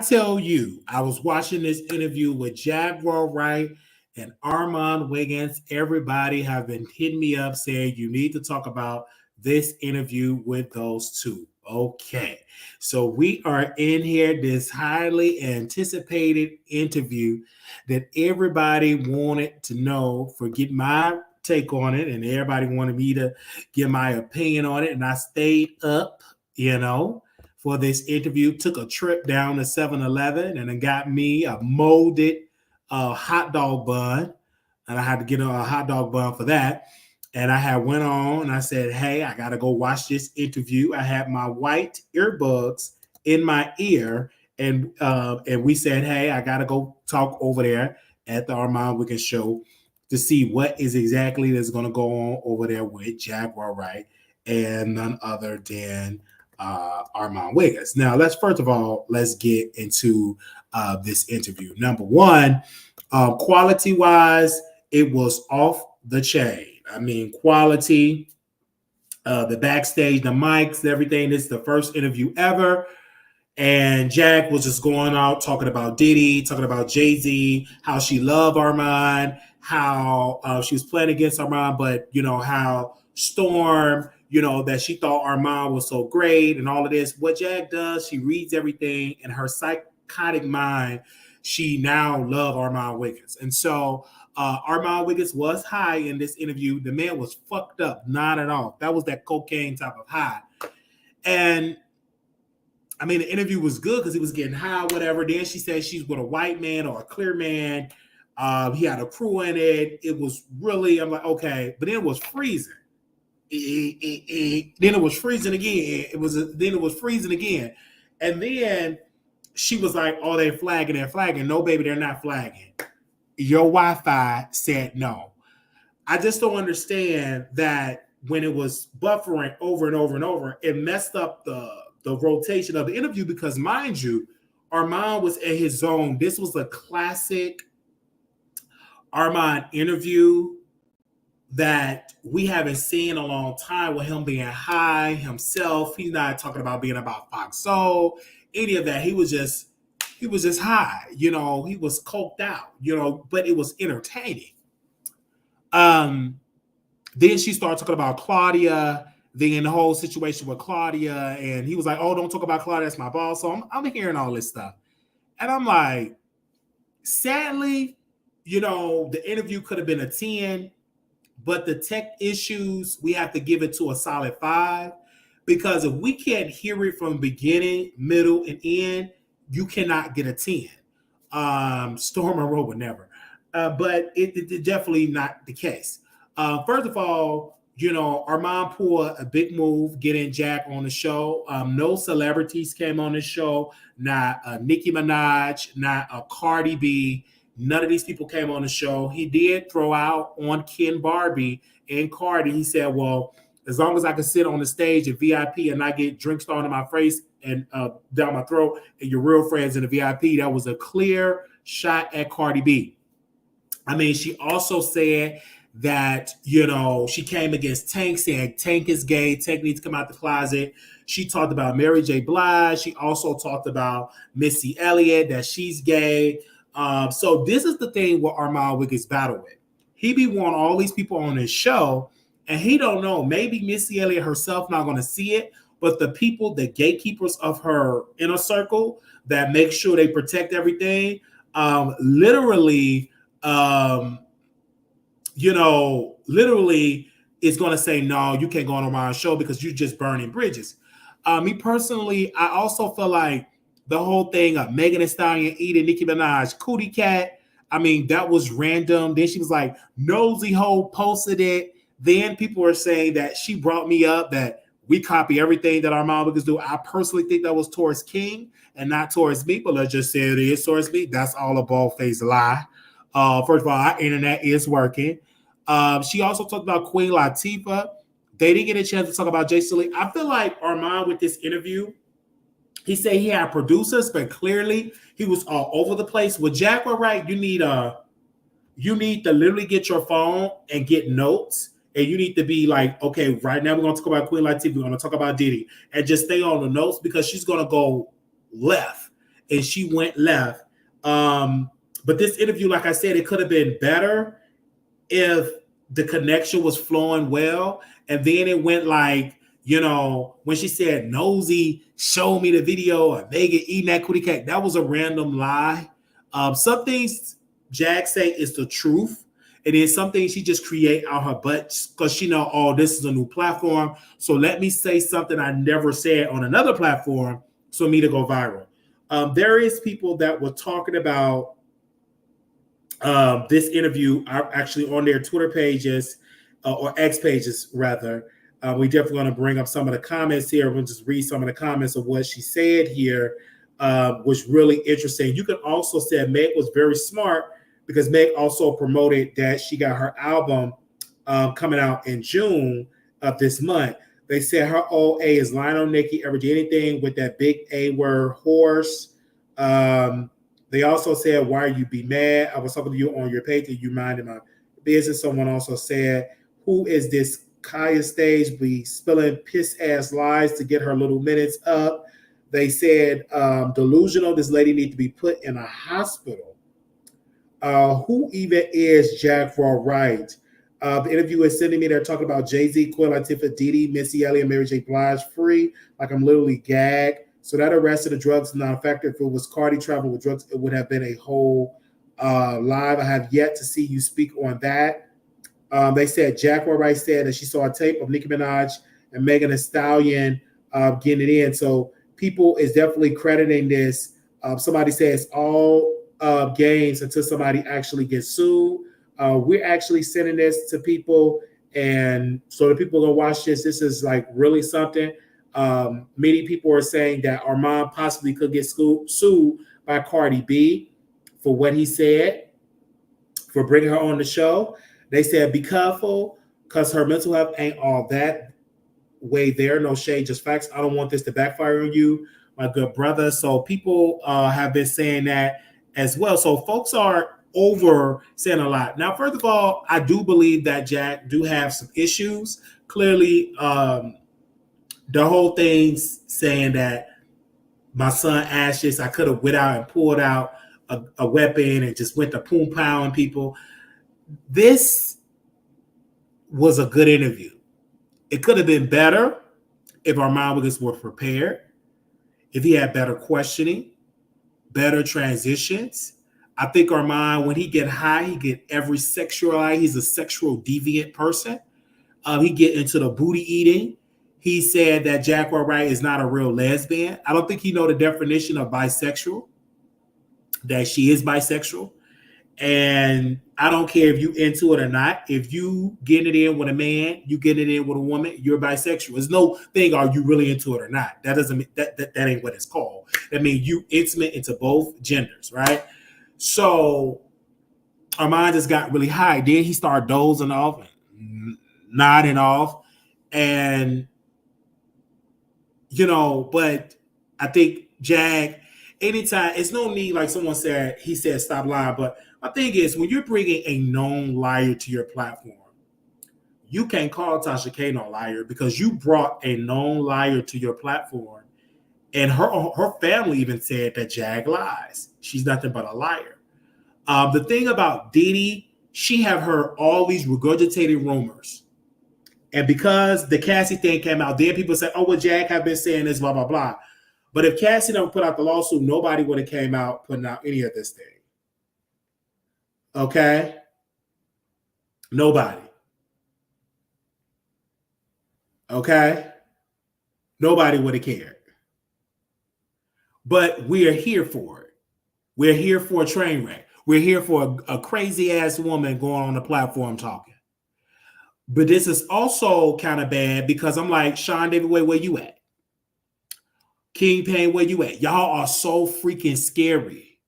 tell you, I was watching this interview with Jaguar Wright and Armon Wiggins. Everybody have been hitting me up saying you need to talk about this interview with those two. Okay, so we are in here, this highly anticipated interview that everybody wanted to know, for get my take on it, and everybody wanted me to give my opinion on it, and I stayed up, for this interview. Took a trip down to 7-Eleven and it got me a molded hot dog bun, and I had to get a hot dog bun for that. And I had went on and I said, hey, I got to go watch this interview. I had my white earbuds in my ear, and we said, hey, I got to go talk over there at the Armon Wiggins show to see what is exactly that's going to go on over there with Jaguar Wright and none other than Armon Wiggins. Now, let's get into this interview. Number one, quality-wise, it was off the chain. I mean, quality, the backstage, the mics, everything. This is the first interview ever. And Jack was just going out talking about Diddy, talking about Jay-Z, how she loved Armon, how she was playing against Armon, but, how Storm, that she thought Armon was so great and all of this. What Jack does, she reads everything in her psychotic mind. She now loves Armon Wiggins. And so Armon Wiggins was high in this interview. The man was fucked up, not at all. That was that cocaine type of high. And I mean, the interview was good because he was getting high, whatever. Then she said she's with a white man or a clear man. He had a crew in it. It was really, I'm like, okay. But then it was freezing. Then it was freezing again. Then it was freezing again. And then she was like, oh, they're flagging. No, baby, they're not flagging. Your Wi-Fi said no. I just don't understand that when it was buffering over and over and over, it messed up the rotation of the interview because, mind you, Armon was in his zone. This was a classic Armon interview that we haven't seen in a long time, with him being high himself. He's not talking about being about Fox Soul, any of that. He was just high, he was coked out, but it was entertaining. Then she started talking about Claudia, then the whole situation with Claudia, and he was like, oh, don't talk about Claudia, that's my boss. So I'm hearing all this stuff. And I'm like, sadly, the interview could have been a 10, but the tech issues, we have to give it to a solid 5, because if we can't hear it from beginning, middle, and end, you cannot get a 10. Storm and Roe would never. But it definitely not the case. First of all, Armon pulled a big move, getting Jack on the show. No celebrities came on the show. Not Nicki Minaj, not Cardi B. None of these people came on the show. He did throw out on Ken Barbie and Cardi. He said, well, as long as I can sit on the stage at VIP and not get drinks thrown in my face and down my throat and your real friends in the VIP, that was a clear shot at Cardi B. I mean, she also said that, she came against Tank, saying Tank is gay. Tank needs to come out the closet. She talked about Mary J. Blige. She also talked about Missy Elliott, that she's gay. So this is the thing with Armon Wiggins battle with. He be wanting all these people on his show, and he don't know. Maybe Missy Elliott herself not going to see it, but the people, the gatekeepers of her inner circle that make sure they protect everything, literally is going to say, no, you can't go on my show because you're just burning bridges. Me personally, I also feel like the whole thing of Megan Thee Stallion eating Nicki Minaj cootie cat, I mean, that was random. Then she was like, nosy hoe posted it. Then people were saying that she brought me up, that we copy everything that Armon Wiggins do. I personally think that was towards King and not towards me, but let's just say it is towards me. That's all a bald-faced lie. First of all, our internet is working. She also talked about Queen Latifah. They didn't get a chance to talk about Jay Silly. I feel like Armon, with this interview, he said he had producers, but clearly he was all over the place. With Jaguar Wright, you need to literally get your phone and get notes, and you need to be like, okay, right now we're going to talk about Queen Latifah, we're going to talk about Diddy, and just stay on the notes, because she's going to go left and she went left. But this interview, like I said, it could have been better if the connection was flowing well. And then it went like, when she said Nosy, show me the video of Megan eating that cootie cake, that was a random lie. Some things Jag say is the truth. And then some things she just create out her butt because she know, oh, this is a new platform. So let me say something I never said on another platform for me to go viral. There is people that were talking about this interview are actually on their Twitter pages or X pages, rather. We definitely going to bring up some of the comments here. We'll just read some of the comments of what she said here, was really interesting. You can also say Meg was very smart because Meg also promoted that she got her album coming out in June of this month. They said her old A is lying on Nicki, ever did anything with that big A word horse. They also said, why you be mad? I was talking to you on your page and you minded my business. Someone also said, who is this Kaya stage be spilling piss ass lies to get her little minutes up? They said, delusional, this lady needs to be put in a hospital. Who even is Jaguar Wright? The interviewer is sending me, they're talking about Jay-Z, Queen Latifah, Diddy, Missy Elliott, Mary J. Blige free. Like I'm literally gagged. So that arrested the drugs is not a factor. If it was Cardi traveling with drugs, it would have been a whole live. I have yet to see you speak on that. They said Jaguar Wright said that she saw a tape of Nicki Minaj and Megan Thee Stallion getting it in. So people is definitely crediting this. Somebody says all games until somebody actually gets sued. We're actually sending this to people, and so the people are gonna watch this. This is like really something. Many people are saying that Armon possibly could get sued by Cardi B for what he said, for bringing her on the show. They said, be careful because her mental health ain't all that way there. No shade, just facts. I don't want this to backfire on you, my good brother. So people have been saying that as well. So folks are over saying a lot. Now, first of all, I do believe that Jack do have some issues. Clearly, the whole thing's saying that my son Ashes, I could have went out and pulled out a weapon and just went to poom pow people. This was a good interview. It could have been better if Armon Wiggins were prepared, if he had better questioning, better transitions. I think Armon, when he get high, he get every sexual. He's a sexual deviant person. He get into the booty eating. He said that Jaguar Wright is not a real lesbian. I don't think he know the definition of bisexual, that she is bisexual. And I don't care if you into it or not. If you get it in with a man, you get it in with a woman, you're bisexual. There's no thing, are you really into it or not? That doesn't mean that ain't what it's called. That means you intimate into both genders, right? So our mind just got really high. Then he started dozing off and nodding off. And but I think Jag, anytime, it's no need, like someone said, he said stop lying, but my thing is, when you're bringing a known liar to your platform, you can't call Tasha K no liar because you brought a known liar to your platform, and her family even said that Jag lies. She's nothing but a liar. The thing about Diddy, she have heard all these regurgitated rumors. And because the Cassie thing came out, then people say, oh, well, Jag have been saying this, blah, blah, blah. But if Cassie never put out the lawsuit, nobody would have came out putting out any of this thing. Okay? Nobody. Okay? Nobody would have cared. But we are here for it. We're here for a train wreck. We're here for a crazy-ass woman going on the platform talking. But this is also kind of bad because I'm like, Sean David Way, where you at? King Payne, where you at? Y'all are so freaking scary.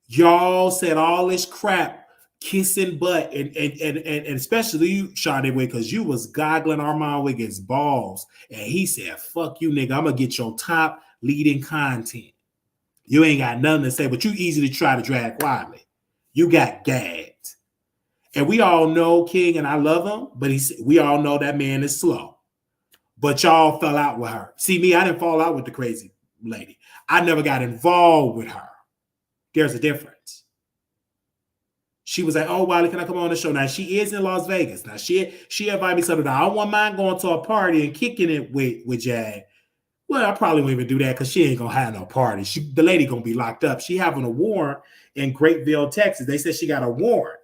Y'all said all this crap, kissing butt, and especially you, Sean David Way, because you was goggling Armon Wiggins' balls. And he said, fuck you, nigga. I'm going to get your top leading content. You ain't got nothing to say, but you easily try to drag quietly. You got gagged. And we all know King, and I love him, but we all know that man is slow. But y'all fell out with her. See me, I didn't fall out with the crazy lady. I never got involved with her. There's a difference. She was like, "Oh, Wiley, can I come on the show?" Now she is in Las Vegas. Now she invited me something. I don't want mind going to a party and kicking it with Jag. Well, I probably won't even do that because she ain't gonna have no party. The lady gonna be locked up. She having a warrant in Grapeville, Texas. They said she got a warrant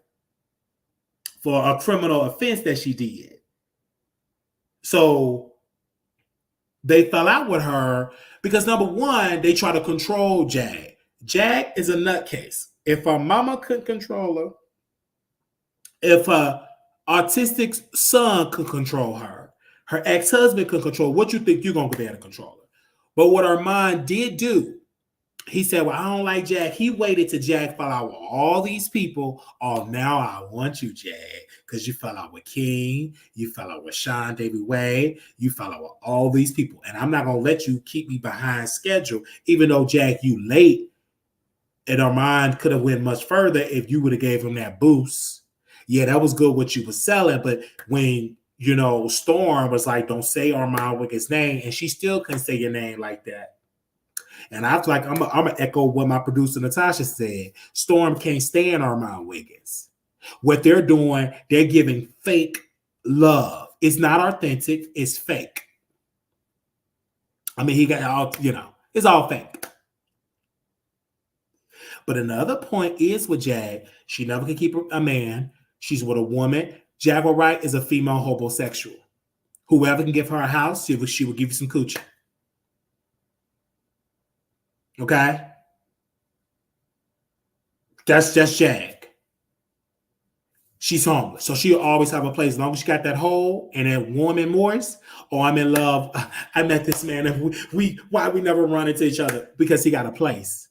for a criminal offense that she did. So they fell out with her because number one, they try to control Jag. Jag is a nutcase. If her mama couldn't control her, if her autistic son could control her, her ex-husband could control, what you think you're going to be able to control her? But what Armon did do, he said, well, I don't like Jag. He waited till Jag fell out with all these people. Oh, now I want you, Jag, because you fell out with King. You fell out with Sean David Way. You fell out with all these people. And I'm not going to let you keep me behind schedule, even though, Jag, you late. And Armon could have went much further if you would have gave him that boost. Yeah, that was good what you were selling. But when, Storm was like, don't say Armon Wiggins' name, and she still couldn't say your name like that. And I was like, I'm going to echo what my producer Natasha said. Storm can't stand Armon Wiggins. What they're doing, they're giving fake love. It's not authentic. It's fake. I mean, he got all, it's all fake. But another point is with Jag, she never can keep a man. She's with a woman. Jaguar Wright is a female homosexual. Whoever can give her a house, she will give you some coochie. Okay? That's Jag. She's homeless. So she'll always have a place. As long as she got that hole and that warm and moist, I'm in love. I met this man and why we never run into each other? Because he got a place.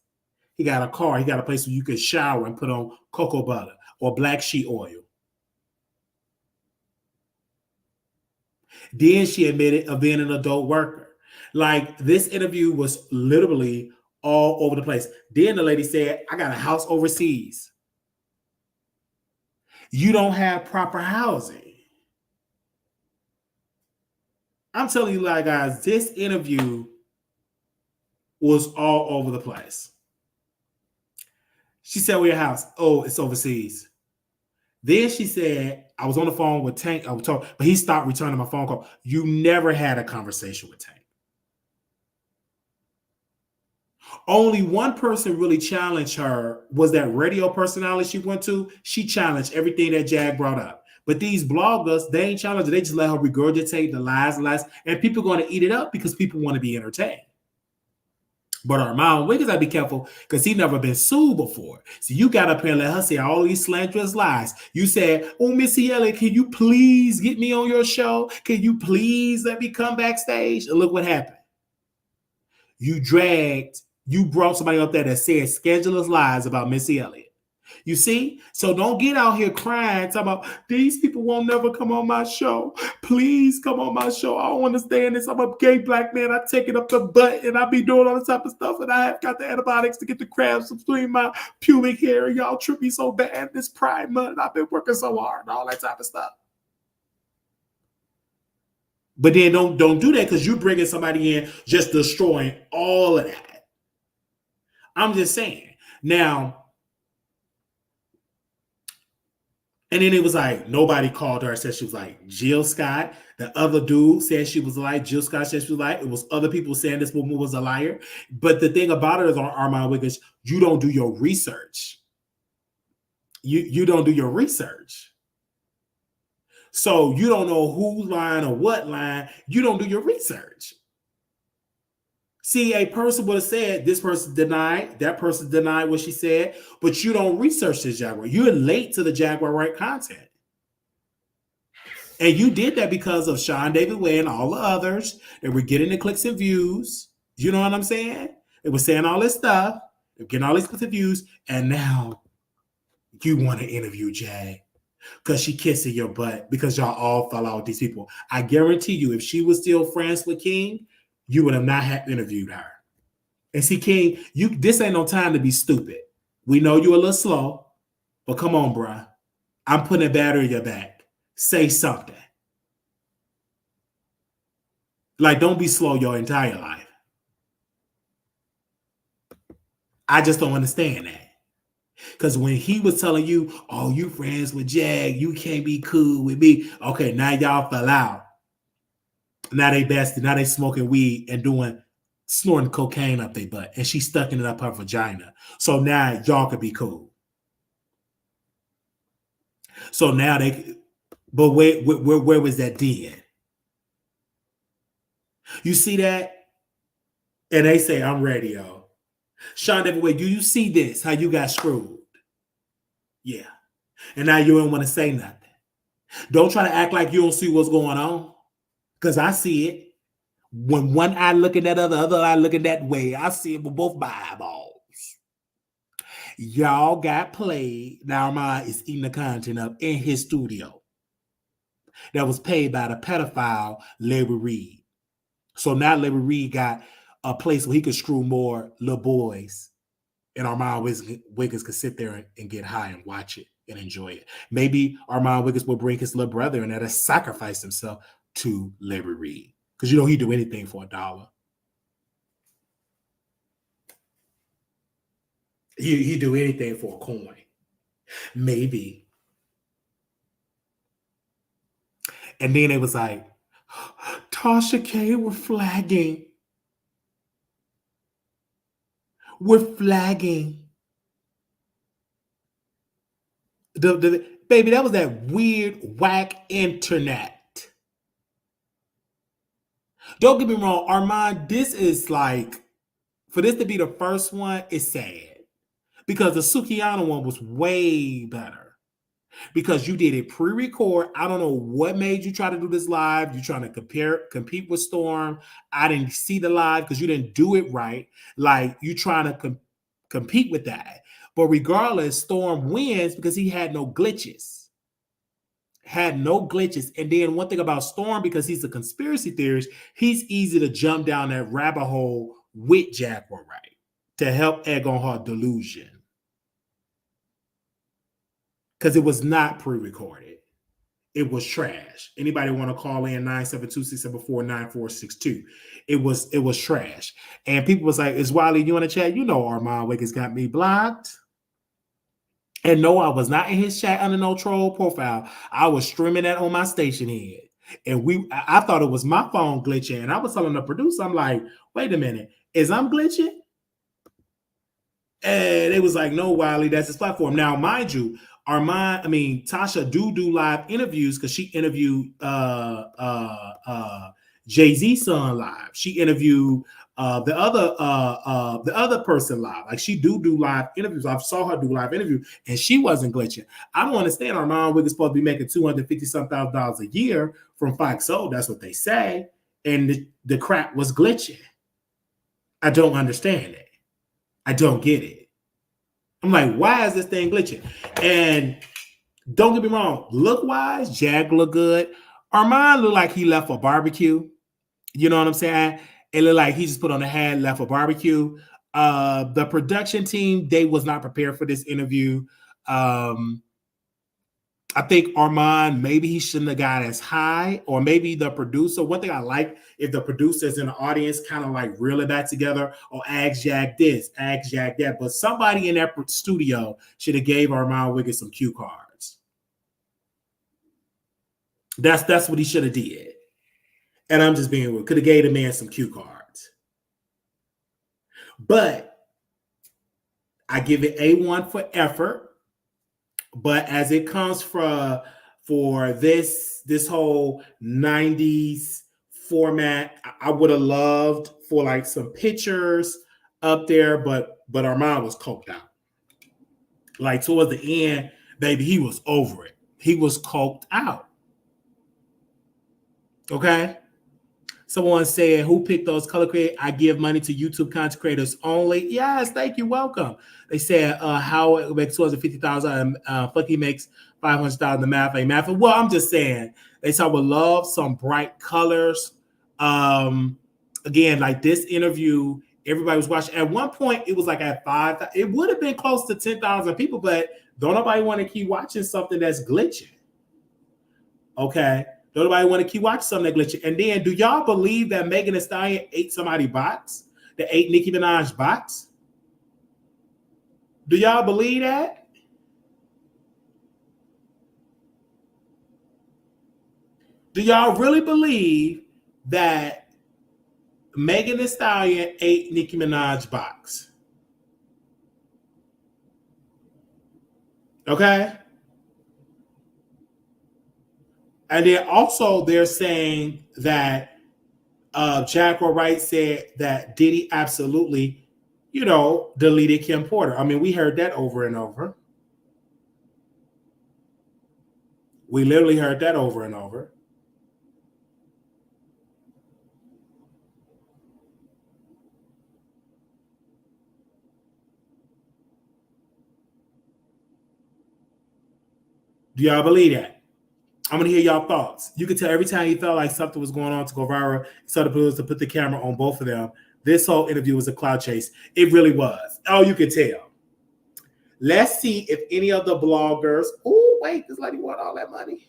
He got a car. He got a place where you can shower and put on cocoa butter or black sheep oil. Then she admitted of being an adult worker. Like, this interview was literally all over the place. Then the lady said, I got a house overseas. You don't have proper housing. I'm telling you, like, guys, this interview was all over the place. She said, where your house? Oh, it's overseas. Then she said, I was on the phone with Tank. I was talking, but he stopped returning my phone call. You never had a conversation with Tank. Only one person really challenged her was that radio personality she went to. She challenged everything that Jag brought up. But these bloggers, they ain't challenged her. They just let her regurgitate the lies. And people are going to eat it up because people want to be entertained. But Armon Wiggins, I'd be careful because he never been sued before. So you got up here and let her say all these slanderous lies. You said, oh, Missy Elliott, can you please get me on your show? Can you please let me come backstage? And look what happened. You brought somebody up there that said scandalous lies about Missy Elliott. You see? So don't get out here crying, talking about these people won't never come on my show. Please come on my show. I don't understand this. I'm a gay black man. I take it up the butt and I be doing all this type of stuff. And I have got the antibiotics to get the crabs between my pubic hair. Y'all trip me so bad this Pride Month. I've been working so hard and all that type of stuff. But then don't do that because you're bringing somebody in just destroying all of that. I'm just saying. Now, and then it was like, nobody called her and said she was like Jill Scott. The other dude said she was like, Jill Scott said she was like, it was other people saying this woman was a liar. But the thing about it is on Armon Wiggins, you don't do your research. You don't do your research. So you don't know who's lying or what lying. You don't do your research. See, a person would have said, this person denied, that person denied what she said, but you don't research this Jaguar. You're late to the Jaguar Wright content. And you did that because of Sean David Way and all the others that were getting the clicks and views. You know what I'm saying? They were saying all this stuff, they're getting all these clicks and views, and now you want to interview Jag because she kissing your butt because y'all all fell out with these people. I guarantee you, if she was still friends with King, you would have not have interviewed her. And see, King, this ain't no time to be stupid. We know you're a little slow, but come on, bruh. I'm putting a battery in your back. Say something. Like, don't be slow your entire life. I just don't understand that. Because when he was telling you, oh, you friends with Jag, you can't be cool with me. Okay, now y'all fell out. Now they bested. Now they smoking weed and snorting cocaine up their butt. And she's stucking it up her vagina. So now y'all could be cool. So now but where was that then? You see that? And they say, I'm ready, yo. Sean David Wade, do you see this? How you got screwed? Yeah. And now you don't want to say nothing. Don't try to act like you don't see what's going on. Because I see it. When one eye looking at the other eye looking that way, I see it with both my eyeballs. Y'all got played. Now Armon is eating the content up in his studio that was paid by the pedophile Larry Reed. So now Larry Reed got a place where he could screw more little boys, and Armon Wiggins could sit there and get high and watch it and enjoy it. Maybe Armon Wiggins will bring his little brother and that'll sacrifice himself to Larry Reed. Because he'd do anything for $1. He'd do anything for a coin. Maybe. And then it was like, Tasha K, we're flagging. We're flagging. Baby, that was that weird, whack internet. Don't get me wrong, Armon, this is like, for this to be the first one, it's sad. Because the Sukiyana one was way better. Because you did it pre-record. I don't know what made you try to do this live. You're trying to compete with Storm. I didn't see the live because you didn't do it right. Like, you trying to compete with that. But regardless, Storm wins because he had no glitches. And then one thing about Storm, because he's a conspiracy theorist, he's easy to jump down that rabbit hole with Jaguar Wright to help egg on her delusion. Because it was not pre-recorded. It was trash. Anybody want to call in 972-674-9462? It was trash. And people was like, is Wiley you in the chat? You know Armon Wiggins got me blocked. And no, I was not in his chat under no troll profile. I was streaming that on my station head. And I thought it was my phone glitching. And I was telling the producer, I'm like, wait a minute, is I'm glitching? And it was like, no, Wiley, that's his platform. Now, mind you, Tasha do live interviews because she interviewed Jay-Z's son live. She interviewed the other person live. Like, she do live interviews. I saw her do live interview, and she wasn't glitching. I don't understand. Armon Wiggins supposed to be making $250,000 a year from Fox Soul. That's what they say. And the crap was glitching. I don't understand it. I don't get it. I'm like, why is this thing glitching? And don't get me wrong, look-wise, Jag look good. Armon looked like he left for barbecue. You know what I'm saying? It looked like he just put on a hat, left for barbecue. The production team, they was not prepared for this interview. I think Armon, maybe he shouldn't have got as high, or maybe the producer. One thing I like, if the producers in the audience kind of like reel it back together, or ask Jack this, ask Jack that. But somebody in that studio should have gave Armon Wiggins some cue cards. That's what he should have did. And I'm just being real. Could have gave the man some cue cards. But I give it A1 for effort. But as it comes for this whole 90s format, I would have loved for like some pictures up there, but Armon was coked out. Like towards the end, baby, he was over it. He was coked out. Okay? Someone said, who picked those color creators? I give money to YouTube content creators only. Yes, thank you. Welcome. They said, how it makes $250,000. Fucky makes $500,000. The math ain't math. Well, I'm just saying. They said, I would love some bright colors. Again, like this interview, everybody was watching. At one point, it was like at 5. It would have been close to 10,000 people, but don't nobody want to keep watching something that's glitching. Okay? Don't nobody want to keep watching something that glitching. And then, do y'all believe that Megan Thee Stallion ate somebody's box? That ate Nicki Minaj box? Do y'all believe that? Do y'all really believe that Megan Thee Stallion ate Nicki Minaj box? Okay. And then also they're saying that Jaguar Wright said that Diddy absolutely, deleted Kim Porter. I mean, we heard that over and over. We literally heard that over and over. Do y'all believe that? I'm gonna hear y'all thoughts. You could tell every time you felt like something was going on to go viral, so to put the camera on both of them. This whole interview was a cloud chase. It really was. Oh, you could tell. Let's see if any of the bloggers. Oh, wait, this lady want all that money.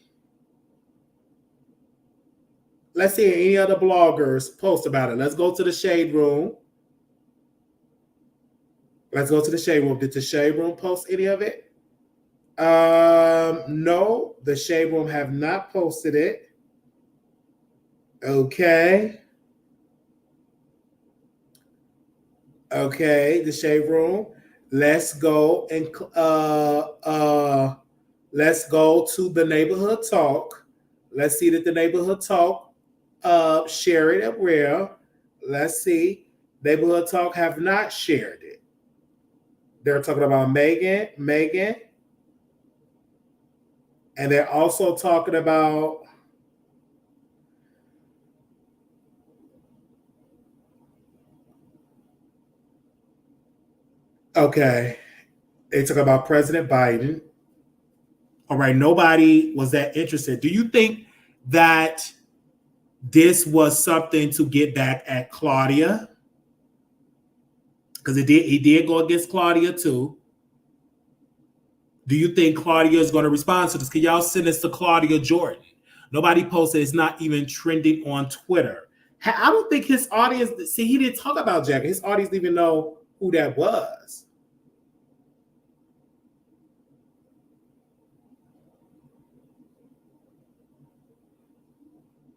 Let's see if any of the bloggers post about it. Let's go to the shade room. Let's go to the shade room. Did the shade room post any of it? No, the shade room have not posted it. Okay, the shade room. Let's go and let's go to the neighborhood talk. Let's see that the neighborhood talk share it as well. Let's see. Neighborhood talk have not shared it. They're talking about Megan, and they're also talking about okay. They talk about President Biden. All right, nobody was that interested. Do you think that this was something to get back at Claudia? Because he did go against Claudia too. Do you think Claudia is going to respond to this? Can y'all send this to Claudia Jordan? Nobody posted. It's not even trending on Twitter. I don't think his audience. See, he didn't talk about Jack. His audience didn't even know who that was.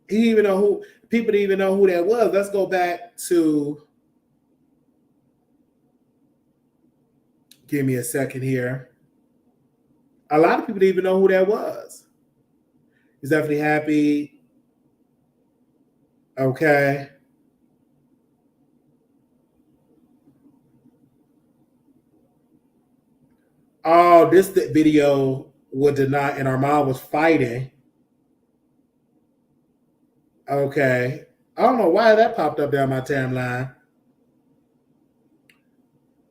He didn't even know who. People didn't even know who that was. Let's go back to. Give me a second here. A lot of people didn't even know who that was. He's definitely happy. Okay. Oh, this video would deny, and Armon was fighting. Okay. I don't know why that popped up down my timeline.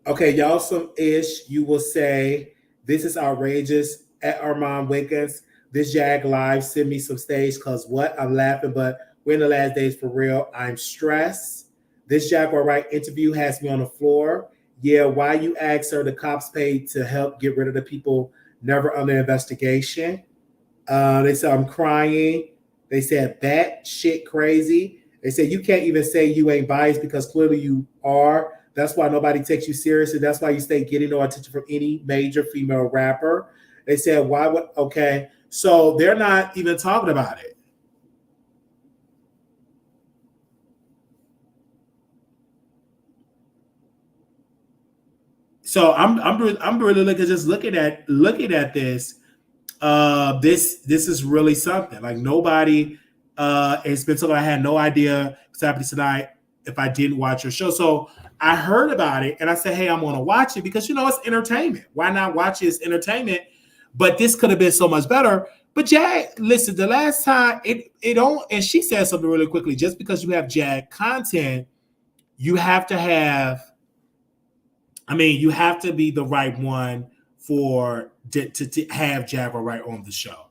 Okay, y'all, some ish. You will say, this is outrageous at Armon Wiggins. This Jag Live, send me some stage because what? I'm laughing, but we're in the last days for real. I'm stressed. This Jaguar Wright interview has me on the floor. Yeah, why you asked her the cops paid to help get rid of the people never under investigation. They said, I'm crying. They said, that shit crazy. They said, you can't even say you ain't biased because clearly you are. That's why nobody takes you seriously. That's why you stay getting no attention from any major female rapper. They said, why would, okay. So they're not even talking about it. So I'm really looking at this. This is really something. Like nobody it's been something I had no idea what's happening tonight if I didn't watch your show. So I heard about it and I said, hey, I'm gonna watch it because it's entertainment. Why not watch it? It's entertainment. But this could have been so much better. But Jag, listen, the last time it don't, and she said something really quickly, just because you have Jag content, you have to have, you have to be the right one to have Jaguar Wright on the show.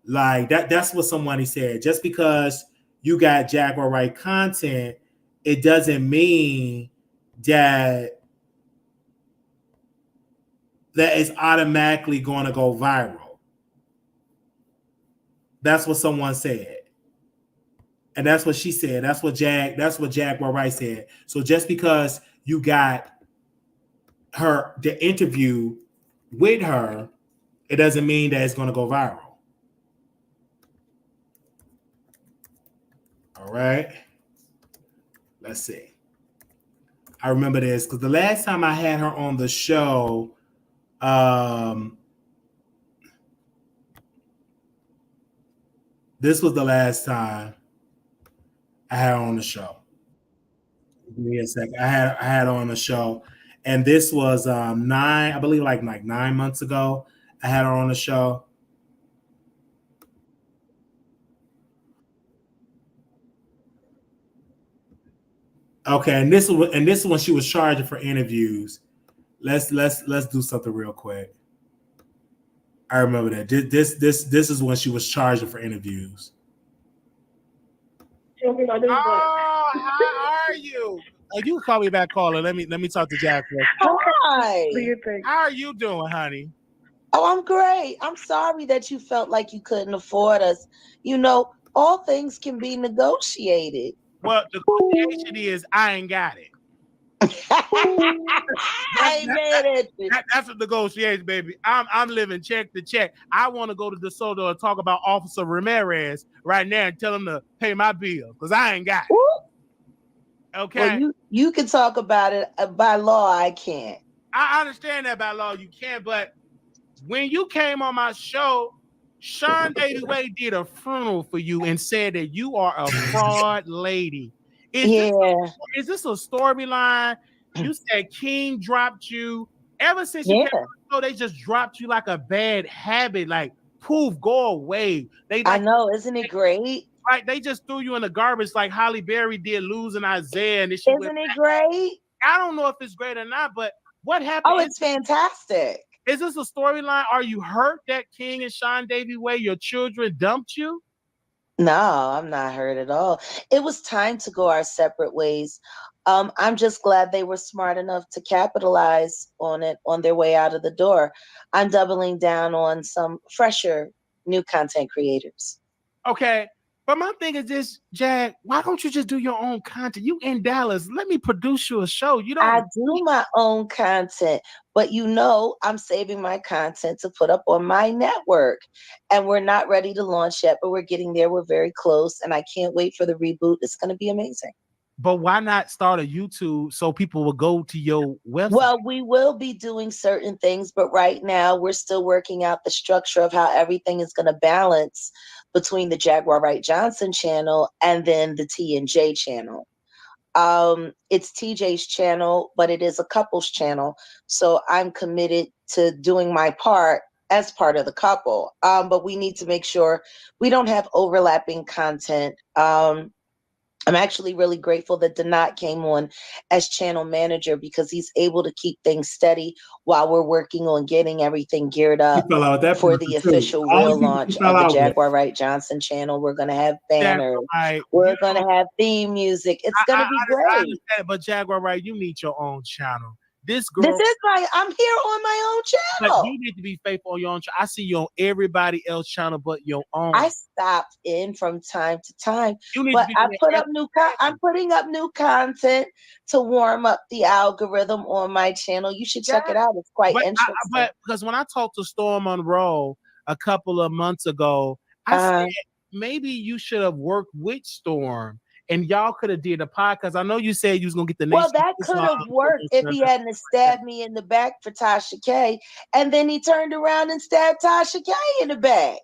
Like that's what somebody said. Just because you got Jaguar Wright content, it doesn't mean that is automatically going to go viral. That's what someone said. And that's what she said. That's what Jaguar Wright said. So just because you got the interview with her, it doesn't mean that it's going to go viral. All right. Let's see. I remember this because the last time I had her on the show, this was the last time I had her on the show. Give me a second. I had her on the show, and this was I believe like 9 months ago. I had her on the show. Okay, and this is when she was charging for interviews. Let's do something real quick. I remember that. This is when she was charging for interviews. Oh, how are you? You can call me back, caller. Let me talk to Jack. Hi. How are you doing, honey? Oh, I'm great. I'm sorry that you felt like you couldn't afford us. You know, all things can be negotiated. Well, the negotiation is I ain't got it. I ain't mad at you. That's a negotiation, baby. I'm living check to check. I want to go to DeSoto and talk about Officer Ramirez right now and tell him to pay my bill because I ain't got it. Okay. Well, you can talk about it by law. I can't. I understand that by law you can, but when you came on my show, Sean Davy Way did a funeral for you and said that you are a fraud lady. Is this a storyline? You said King dropped you. Ever since you came on the show, they just dropped you like a bad habit. Like, poof, go away. I know, isn't it great? Like they just threw you in the garbage like Holly Berry did losing Isaiah. And isn't it great? I don't know if it's great or not, but what happened? Oh, it's fantastic. Is this a storyline? Are you hurt that King and Sean Davy Way, your children, dumped you? No, I'm not hurt at all. It was time to go our separate ways. I'm just glad they were smart enough to capitalize on it on their way out of the door. I'm doubling down on some fresher new content creators. Okay. But my thing is this, Jag, why don't you just do your own content? You in Dallas. Let me produce you a show. You don't. I do my own content, but you know I'm saving my content to put up on my network. And we're not ready to launch yet, but we're getting there. We're very close. And I can't wait for the reboot. It's going to be amazing. But why not start a YouTube so people will go to your website? Well, we will be doing certain things, but right now we're still working out the structure of how everything is going to balance between the Jaguar Wright Johnson channel and then the T&J channel. It's TJ's channel, but it is a couple's channel. So I'm committed to doing my part as part of the couple. But we need to make sure we don't have overlapping content. I'm actually really grateful that Donat came on as channel manager because he's able to keep things steady while we're working on getting everything geared up for the official real launch of the Jaguar Wright Johnson channel. We're going to have banners. We're going to have theme music. It's going to be great. I understand, but Jaguar Wright, you need your own channel. This is I'm here on my own channel. But you need to be faithful on your own channel. I see you on everybody else's channel but your own. I stopped in from time to time, but I'm putting up new content to warm up the algorithm on my channel. You should check it out. It's quite interesting. Because when I talked to Storm Monroe a couple of months ago, I said maybe you should have worked with Storm. And y'all could have did a podcast. I know you said you was gonna get the nation. Well, that could have worked if he hadn't stabbed me in the back for Tasha K, and then he turned around and stabbed Tasha K in the back.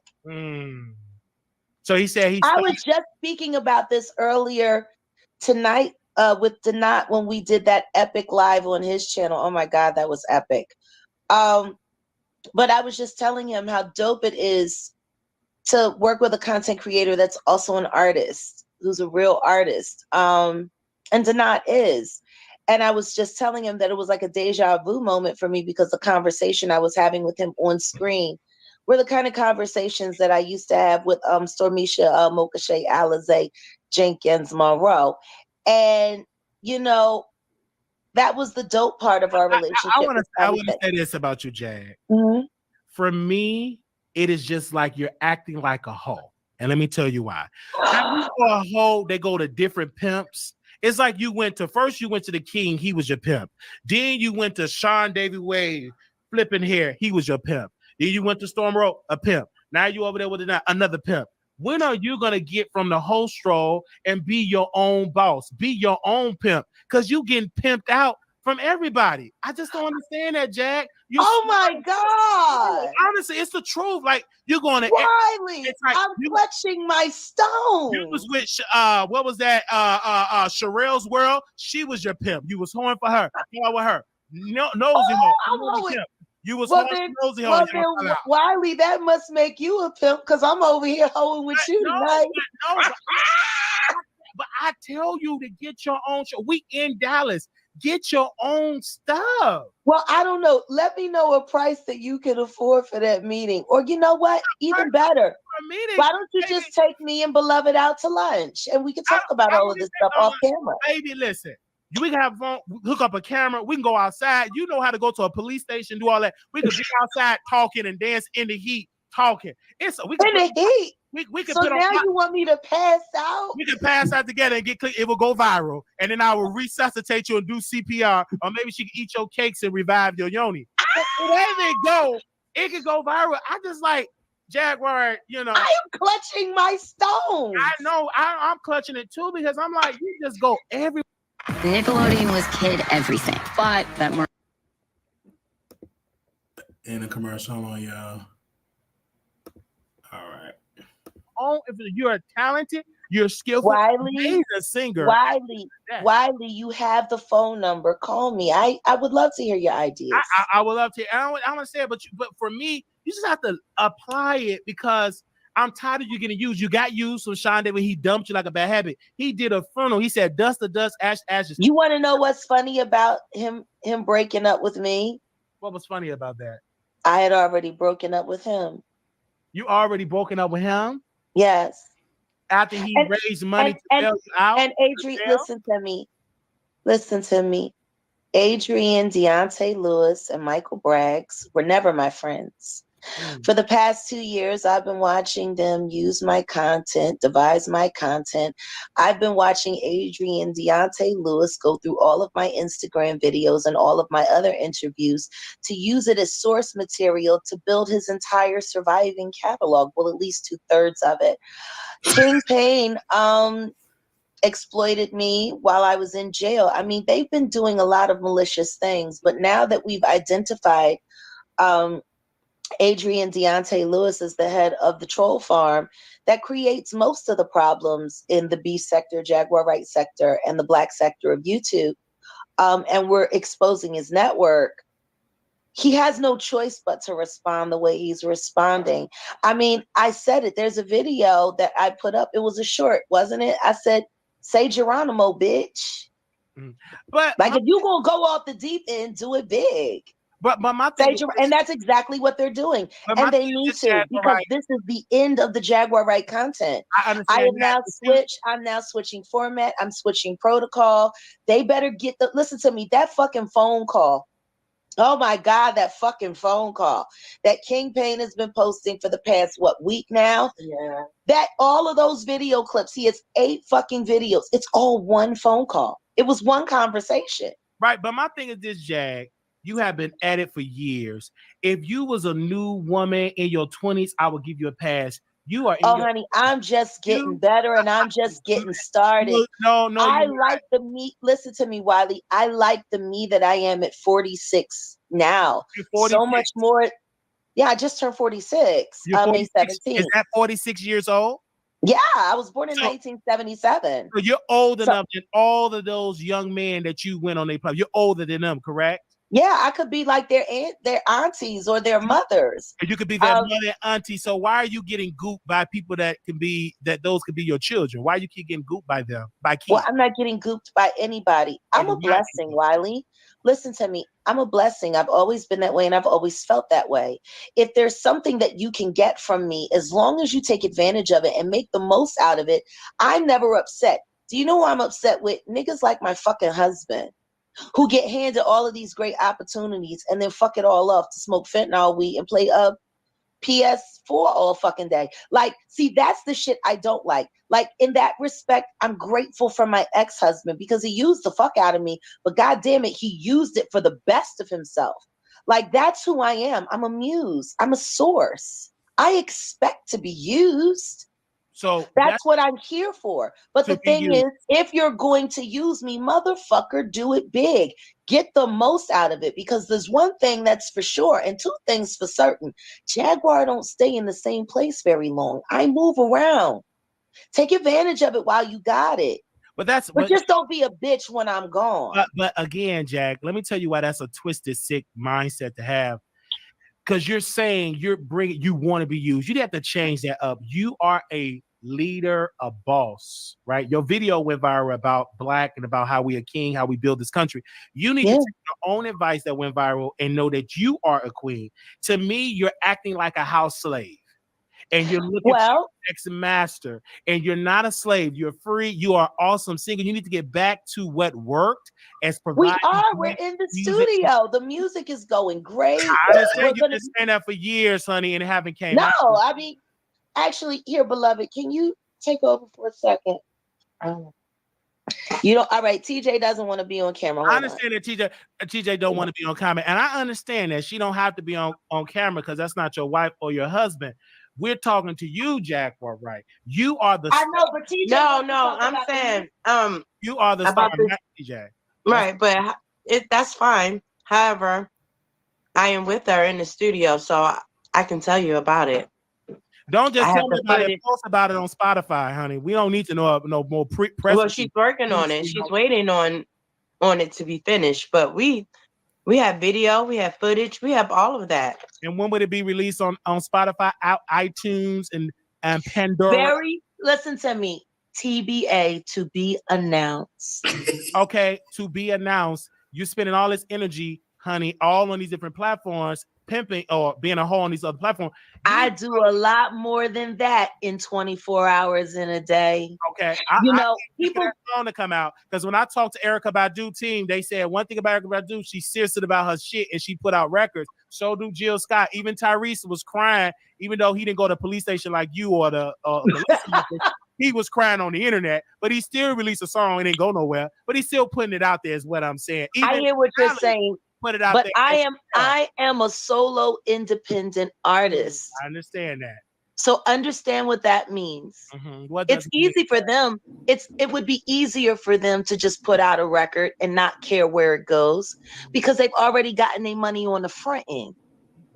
So he said I was just speaking about this earlier tonight with Donat when we did that epic live on his channel. Oh my God, that was epic. But I was just telling him how dope it is to work with a content creator that's also an artist, who's a real artist. And Donat is. And I was just telling him that it was like a deja vu moment for me because the conversation I was having with him on screen were the kind of conversations that I used to have with Stormisha Mokashe Alize Jenkins Monroe. And, you know, that was the dope part of our relationship. I want to say this about you, Jag. For me, it is just like you're acting like a hoe. And let me tell you why. A hoe, they go to different pimps It's like you went to the king, he was your pimp. Then you went to Sean David Wade, flipping hair, he was your pimp. Then you went to Storm Road, a pimp. Now you over there with another pimp. When are you gonna get from the host role and be your own boss, be your own pimp? Because you getting pimped out from everybody. I just don't understand that, Jack. Oh my God! Honestly, it's the truth. Like you're going to Wiley. Like, I'm clutching my stone. You was with what was that? Sherelle's World. She was your pimp. You was horn for her. Hell with her. No, nosy hoe. You was nosy hoe. Wiley, that must make you a pimp because I'm over here hoeing with you tonight. But I tell you to get your own show. We in Dallas. Get your own stuff. Well, I don't know. Let me know a price that you can afford for that meeting. Or you know what? Even better. Why don't you just take me and Beloved out to lunch and we can talk about all of this stuff off camera? Baby, listen. We can have a phone, hook up a camera. We can go outside. You know how to go to a police station, do all that. We can be outside talking and dance in the heat, talking. We can so now you want me to pass out? We can pass out together and get click. It will go viral, and then I will resuscitate you and do CPR, or maybe she can eat your cakes and revive your yoni. It can go viral. I just like Jaguar. I am clutching my stone. I know. I'm clutching it too because I'm like, you just go every. Nickelodeon was kid everything, but that more. In a commercial on y'all. All right. Oh, if you're talented, you're skillful, Wiley, a singer. Wiley, you have the phone number. Call me. I would love to hear your ideas. I would love to. I want to say it, but for me, you just have to apply it because I'm tired of you getting used. You got used from Sean David. He dumped you like a bad habit. He did a funnel. He said, dust to dust, ash to ashes. You want to know what's funny about him breaking up with me? What was funny about that? I had already broken up with him. You already broken up with him? Yes. After he raised money to bail you out? And Adrian, listen to me. Adrian, Deontay Lewis, and Michael Braggs were never my friends. For the past 2 years, I've been watching them use my content, devise my content. I've been watching Adrian Deontay Lewis go through all of my Instagram videos and all of my other interviews to use it as source material to build his entire surviving catalog. Well, at least 2/3 of it. King Payne exploited me while I was in jail. I mean, they've been doing a lot of malicious things, but now that we've identified Adrian Deontay Lewis is the head of the troll farm that creates most of the problems in the B sector, Jaguar Wright sector, and the Black sector of YouTube. And we're exposing his network. He has no choice but to respond the way he's responding. I mean, I said it. There's a video that I put up. It was a short, wasn't it? I said, say Geronimo, bitch. But like, if you gonna go off the deep end, do it big. But my thing and that's exactly what they're doing. And they need to, because this is the end of the Jaguar Wright content. I am now switched. I'm now switching format. I'm switching protocol. They better listen to me. That fucking phone call. Oh my God, that fucking phone call that King Payne has been posting for the past, week now? Yeah. That all of those video clips, he has 8 fucking videos. It's all one phone call. It was one conversation. Right. But my thing is this, Jag. You have been at it for years. If you was a new woman in your 20s, I would give you a pass. You are. Honey, I'm just getting better and I'm just getting started. No. I like the me. Listen to me, Wiley. I like the me that I am at 46 now. 46. So much more. Yeah, I just turned 46. May 17th. Is that 46 years old? Yeah, I was born in 1977. So you're old enough than all of those young men that you went on their platform. You're older than them, correct? Yeah, I could be like their aunties or their mothers. You could be their mother and auntie. So why are you getting gooped by people those could be your children? Why you keep getting gooped by them? Well, I'm not getting gooped by anybody. I'm a blessing, Wiley. Listen to me. I'm a blessing. I've always been that way and I've always felt that way. If there's something that you can get from me, as long as you take advantage of it and make the most out of it, I'm never upset. Do you know who I'm upset with? Niggas like my fucking husband, who get handed all of these great opportunities and then fuck it all up to smoke fentanyl weed and play PS4 all fucking day. Like, see, that's the shit I don't like. Like, in that respect, I'm grateful for my ex-husband because he used the fuck out of me, but God damn it, he used it for the best of himself. Like, that's who I am. I'm a muse. I'm a source. I expect to be used. So That's what I'm here for. But the thing used. is, if you're going to use me, motherfucker, do it big. Get the most out of it, because there's one thing that's for sure and two things for certain. Jaguar don't stay in the same place very long. I move around. Take advantage of it while you got it. But just don't be a bitch when I'm gone. But again, Jack, let me tell you why that's a twisted, sick mindset to have. Because you're saying you want to be used. You'd have to change that up. You are a leader, a boss, right? Your video went viral about Black and about how we a king, how we build this country. You need to take your own advice that went viral and know that you are a queen. To me, you're acting like a house slave. And you're looking for your next master, and you're not a slave. You're free. You are awesome single. You need to get back to what worked as providing. We're in the studio. The music is going great. I understand you've been saying that for years, honey, and it haven't came out. No, I mean, actually, here, beloved, can you take over for a second? You know, all right, TJ doesn't want to be on camera. I understand that TJ don't want to be on camera, and I understand that she don't have to be on camera because that's not your wife or your husband. We're talking to you, Jaguar Wright. You are the. I know, but TJ. No, I'm saying, you are the star, not TJ. Right, but that's fine. However, I am with her in the studio, so I can tell you about it. Don't just tell us about it. Post about it on Spotify, honey. We don't need to know no more press. Well, she's working on it. She's waiting on it to be finished. But we have video, we have footage, we have all of that. And when would it be released on Spotify, iTunes, and Pandora? Listen to me. TBA, to be announced. Okay, to be announced. You're spending all this energy, honey, all on these different platforms, pimping or being a hoe on these other platforms. I do a lot more than that in 24 hours in a day. Okay. People to come out, because when I talked to Erykah Badu team, they said one thing about Erykah Badu, she's serious about her shit and she put out records. So do Jill Scott. Even Tyrese was crying, even though he didn't go to the police station like you or the he was crying on the internet, but he still released a song and didn't go nowhere. But he's still putting it out there, is what I'm saying. I hear what you're saying. Put it out but there. I am a solo independent artist. I understand that. So understand what that means. Mm-hmm. It's easy for them. It would be easier for them to just put out a record and not care where it goes, because they've already gotten their money on the front end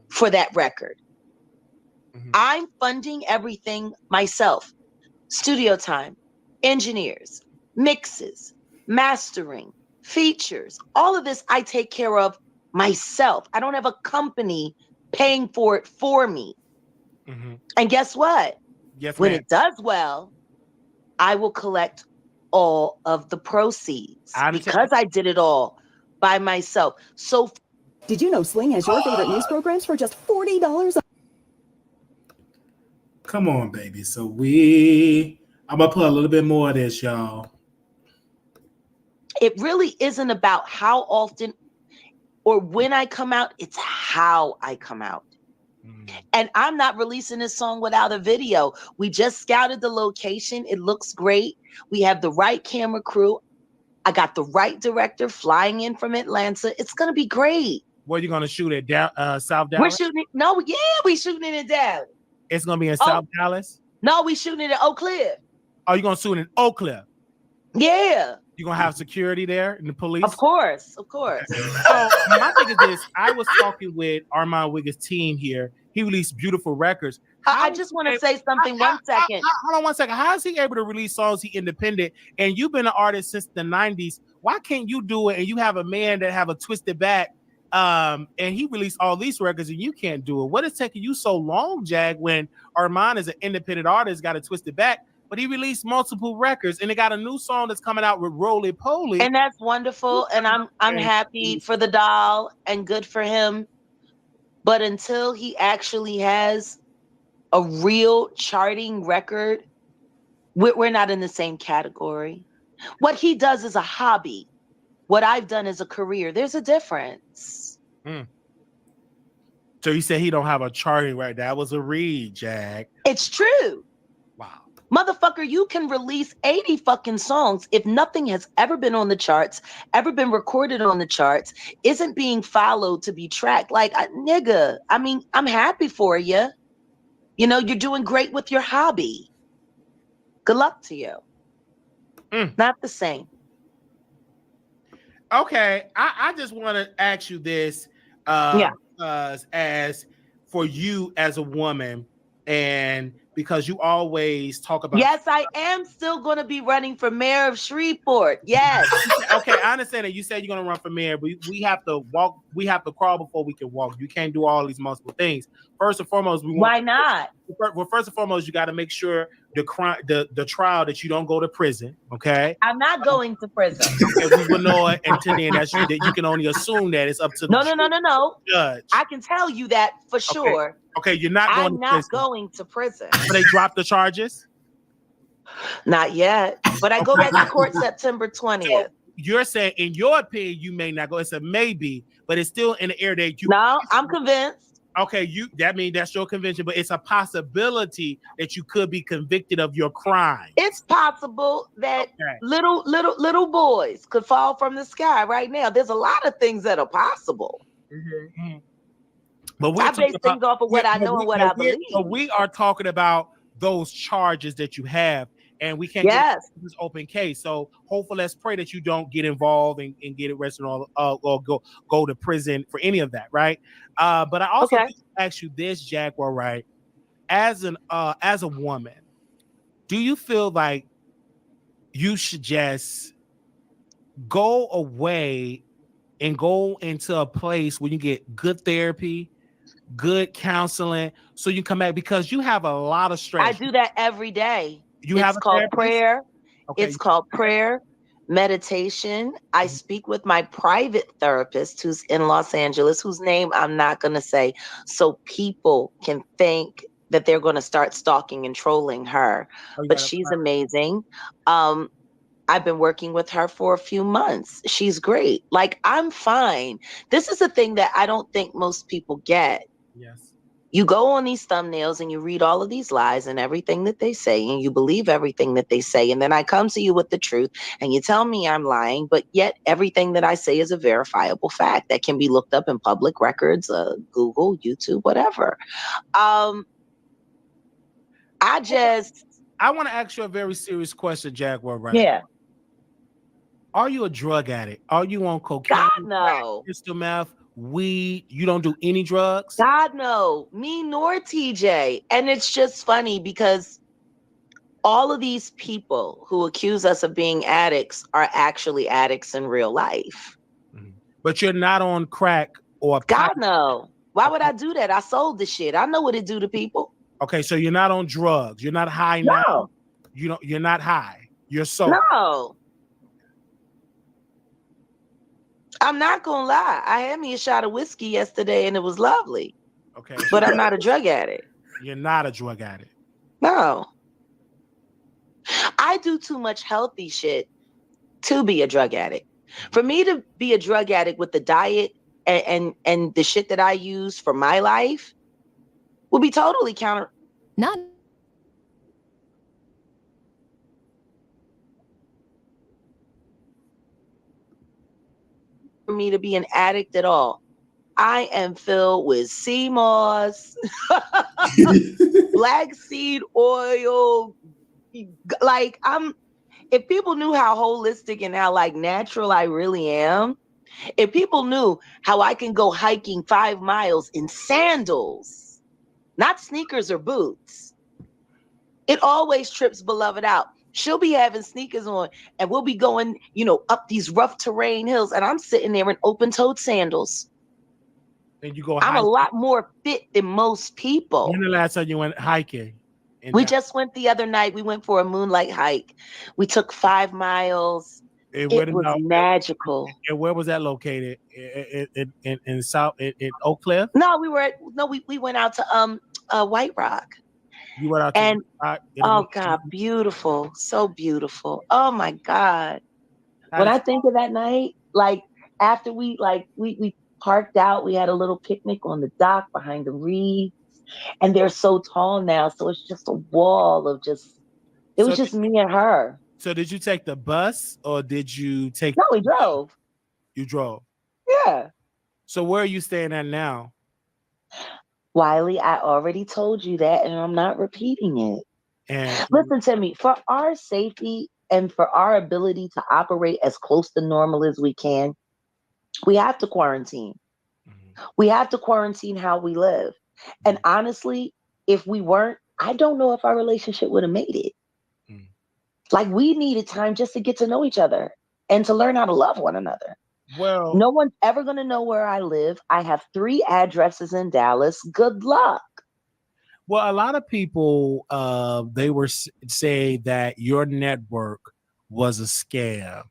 for that record. Mm-hmm. I'm funding everything myself. Studio time, engineers, mixes, mastering, features, all of this I take care of myself. I don't have a company paying for it for me. Mm-hmm. And guess what? Yes, when it does well, I will collect all of the proceeds because I did it all by myself. So did you know Sling has your favorite news programs for just $40? Come on, baby. So I'm going to put a little bit more of this, y'all. It really isn't about how often or when I come out. It's how I come out. And I'm not releasing this song without a video. We just scouted the location. It looks great. We have the right camera crew. I got the right director flying in from Atlanta. It's going to be great. Where are you going to shoot it? South Dallas? We're shooting it. We shooting it in Dallas. It's going to be in South Dallas? No, we shooting it in Oak Cliff. Oh, you're going to shoot it in Oak Cliff? Yeah. You're going to have security there and the police? Of course. So my thing is this. I was talking with Armon Wiggins' team here. He released beautiful records. I just want to say something. 1 second. Hold on 1 second. How is he able to release songs? He independent, and you've been an artist since the 90s. Why can't you do it? And you have a man that have a twisted back, and he released all these records, and you can't do it. What is taking you so long, Jag? When Armon is an independent artist, got a twisted back, but he released multiple records, and they got a new song that's coming out with Roly Poly, and that's wonderful. And I'm happy for the doll and good for him. But until he actually has a real charting record, we're not in the same category. What he does is a hobby. What I've done is a career. There's a difference. So you said he don't have a charting right. That was a read, Jag. It's true. Wow. Motherfucker, you can release 80 fucking songs if nothing has ever been on the charts, ever been recorded on the charts, isn't being followed to be tracked. Like, nigga, I mean, I'm happy for you. You know, you're doing great with your hobby. Good luck to you. Not the same. Okay, I just want to ask you this, as for you as a woman, and because you always talk about. Yes, I am still going to be running for mayor of Shreveport. Yes. Okay, I understand that you said you're going to run for mayor, but we have to walk. We have to crawl before we can walk. You can't do all these multiple things. First and foremost, Why not? Well, first and foremost, you got to make sure the trial that you don't go to prison. Okay, I'm not going to prison. Okay, we will know it until then. That you can only assume that it's up to the No. judge. I can tell you that for sure. Okay, you're not going. I'm not going to prison. So they dropped the charges. Not yet, but I go back to court September 20th. So you're saying, in your opinion, you may not go. It's a maybe, but it's still in the air that you. No, I'm convinced. Okay, that means that's your conviction, but it's a possibility that you could be convicted of your crime. It's possible that little boys could fall from the sky right now. There's a lot of things that are possible. Mm-hmm. But I base things off of what I know and what I believe. But we are talking about those charges that you have, and we can't get this open case. So hopefully, let's pray that you don't get involved and get arrested or go to prison for any of that, right? But I also ask you this, Jaguar, right? As a woman, do you feel like you should just go away and go into a place where you get good therapy, good counseling, so you come back, because you have a lot of stress? I do that every day. It's called prayer. Okay. It's called prayer, meditation. I speak with my private therapist who's in Los Angeles, whose name I'm not going to say, so people can think that they're going to start stalking and trolling her. But she's amazing. I've been working with her for a few months. She's great. Like, I'm fine. This is a thing that I don't think most people get. Yes. You go on these thumbnails and you read all of these lies and everything that they say, and you believe everything that they say. And then I come to you with the truth and you tell me I'm lying, but yet everything that I say is a verifiable fact that can be looked up in public records, Google, YouTube, whatever. I want to ask you a very serious question, Jaguar, right? Yeah. Are you a drug addict? Are you on cocaine? God, no. Crystal meth, weed? You don't do any drugs? God, no. Me nor TJ. And it's just funny because all of these people who accuse us of being addicts are actually addicts in real life. Mm-hmm. But you're not on crack or God, no. Why would I do that? I sold the shit. I know what it do to people. Okay, so you're not on drugs. You're not high now. You're not high. You're sober. No. I'm not gonna lie. I had me a shot of whiskey yesterday and it was lovely. Okay. But I'm not a drug addict. You're not a drug addict. No. I do too much healthy shit to be a drug addict. For me to be a drug addict with the diet and the shit that I use for my life would be totally counter. Not for me to be an addict at all. I am filled with sea moss, black seed oil. Like, if people knew how holistic and how like natural I really am, if people knew how I can go hiking 5 miles in sandals, not sneakers or boots, it always trips beloved out. She'll be having sneakers on and we'll be going, up these rough terrain hills and I'm sitting there in open-toed sandals. And you go I'm hiking. a lot more fit than most people. When the last time you went hiking? We just went the other night. We went for a moonlight hike. We took 5 miles. It was magical. And where was that located? In South in Oak Cliff? No, we went out to White Rock. You went out and to God, beautiful, so beautiful. Oh my God. When I think of that night, like after we parked out. We had a little picnic on the dock behind the reeds, and they're so tall now. So it's just a wall of it was just me and her. So did you take the bus or did you take? No, we drove. You drove. Yeah. So where are you staying at now? Wiley, I already told you that, and I'm not repeating it. And Listen to me. For our safety and for our ability to operate as close to normal as we can, we have to quarantine. We have to quarantine how we live. And honestly, if we weren't, I don't know if our relationship would have made it. Like, we needed time just to get to know each other and to learn how to love one another. Well, no one's ever going to know where I live. I have 3 addresses in Dallas. Good luck. Well, a lot of people, they were say that your network was a scam.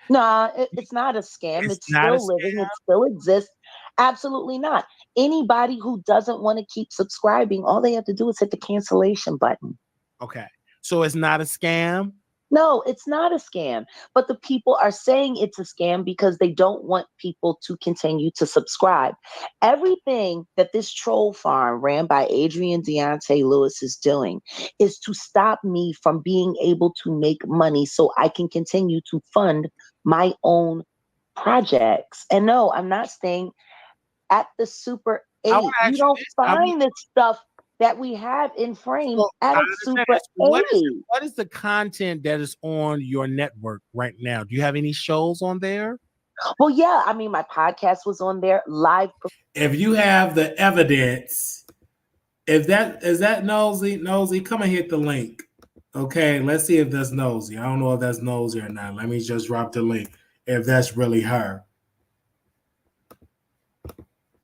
Nah, it's not a scam. It's still living. It still exists. Absolutely not. Anybody who doesn't want to keep subscribing, all they have to do is hit the cancellation button. Okay. So it's not a scam? No, it's not a scam. But the people are saying it's a scam because they don't want people to continue to subscribe. Everything that this troll farm ran by Adrian Deontay Lewis is doing is to stop me from being able to make money so I can continue to fund my own projects. And no, I'm not staying at the Super 8. You don't find this stuff that we have in frame at a Super 8. What is the content that is on your network right now? Do you have any shows on there? Well, yeah. I mean, my podcast was on there live. If you have the evidence, if that is that nosy, come and hit the link. Okay, let's see if that's nosy. I don't know if that's nosy or not. Let me just drop the link if that's really her.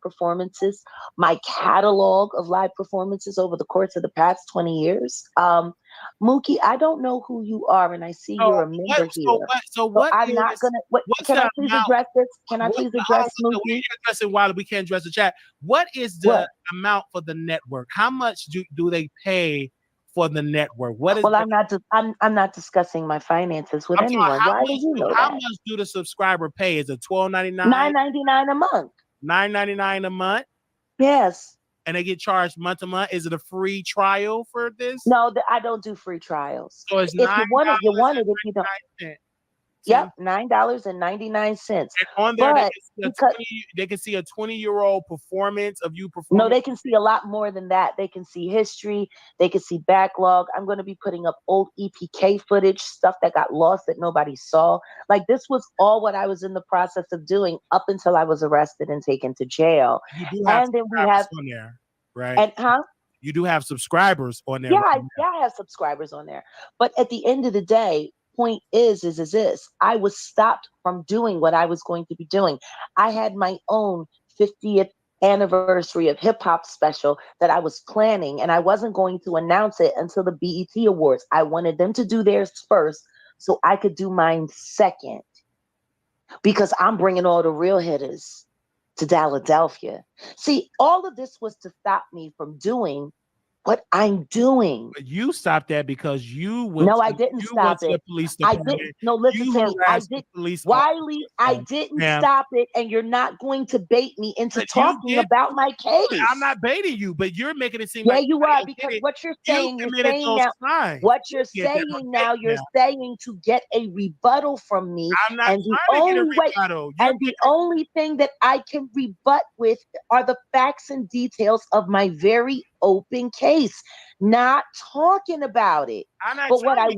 Performances, my catalog of live performances over the course of the past 20 years. Mookie, I don't know who you are, and I see you're a member here. So I'm not gonna. Can I please address this? Can I please address Mookie? We can't address the chat. What is the amount for the network? How much do they pay for the network? What is? Well, I'm not discussing my finances with anyone. Why do you know that? How much do the subscriber pay? Is it $12.99? $9.99 a month. $9.99 a month. Yes. And they get charged month to month. Is it a free trial for this? No, I don't do free trials. So it's if you want it, you want it. If you don't, yep, $9.99. And on there, they can see a 20-year-old performance of you performing. No, they can see a lot more than that. They can see history. They can see backlog. I'm going to be putting up old EPK footage, stuff that got lost that nobody saw. Like, this was all what I was in the process of doing up until I was arrested and taken to jail. You do have and then we have on there, right? And you do have subscribers on there. Yeah, I have subscribers on there. But at the end of the day, point is this. I was stopped from doing what I was going to be doing. I had my own 50th anniversary of hip hop special that I was planning, and I wasn't going to announce it until the BET Awards. I wanted them to do theirs first so I could do mine second, because I'm bringing all the real hitters to Philadelphia. See, all of this was to stop me from doing what I'm doing. But you stopped that because you went. No, I didn't stop it. I didn't. No, listen to me. I did. Wiley, I didn't stop it, and you're not going to bait me into talking about my case. I'm not baiting you, but you're making it seem like you are, because what you're saying, you're saying saying to get a rebuttal from me. I'm not and the only thing that I can rebut with are the facts and details of my very open case, not talking about it. But what I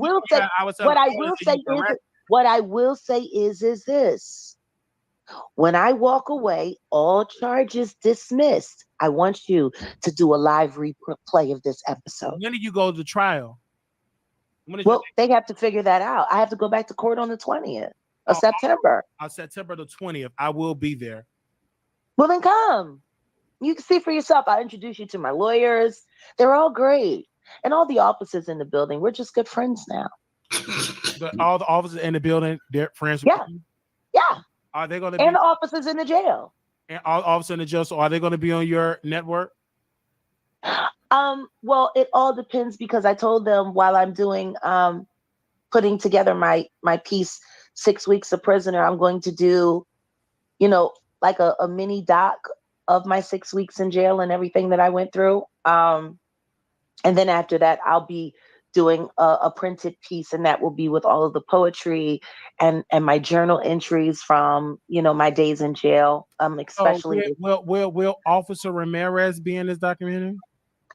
will say is this: when I walk away, all charges dismissed, I want you to do a live replay of this episode. When do you go to trial? Well, they have to figure that out. I have to go back to court on the 20th of September. On September the 20th, I will be there. Well, then come. You can see for yourself. I'll introduce you to my lawyers. They're all great. And all the officers in the building, we're just good friends now. All the officers in the building, they're friends with you? Yeah. Are they going to be? And the officers in the jail. And all officers in the jail. So are they going to be on your network? Well, it all depends, because I told them while I'm doing putting together my piece, 6 Weeks a Prisoner, I'm going to do, like a mini doc of my 6 weeks in jail and everything that I went through. And then after that, I'll be doing a printed piece, and that will be with all of the poetry and my journal entries from, you know, my days in jail. Especially will Officer Ramirez be in this documentary?